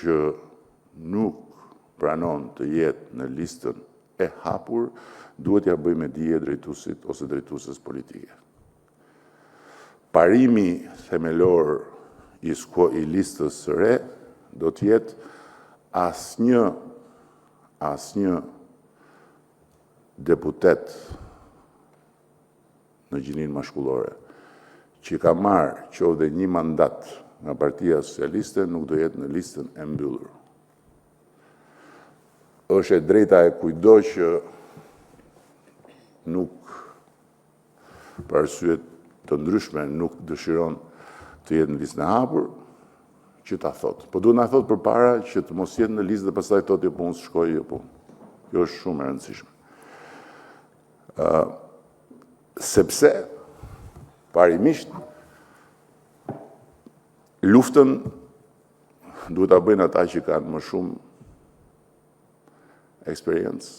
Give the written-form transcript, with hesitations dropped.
që nuk pranon të jetë në listën e hapur, duhet ja bëjmë dije drejtuesit ose drejtuesës politike. Parimi themelor i listës së re do të jetë asnjë deputet në gjininë mashkullore që ka marrë qoftë dhe një mandat nga Partia Socialiste nuk do jetë në listën e mbyllur. Është e drejta e kujdo që nuk, për arsye të ndryshme, nuk dëshiron të jetë në listën e hapur, që ta thotë. Po duhet na thotë përpara që të mos jetë në listë dhe pastaj thotë jo po unë shkoj jo po. Kjo është shumë e rëndësishme. Sepse parimisht luftën duhet ta bëjnë ata që kanë më shumë eksperiencë,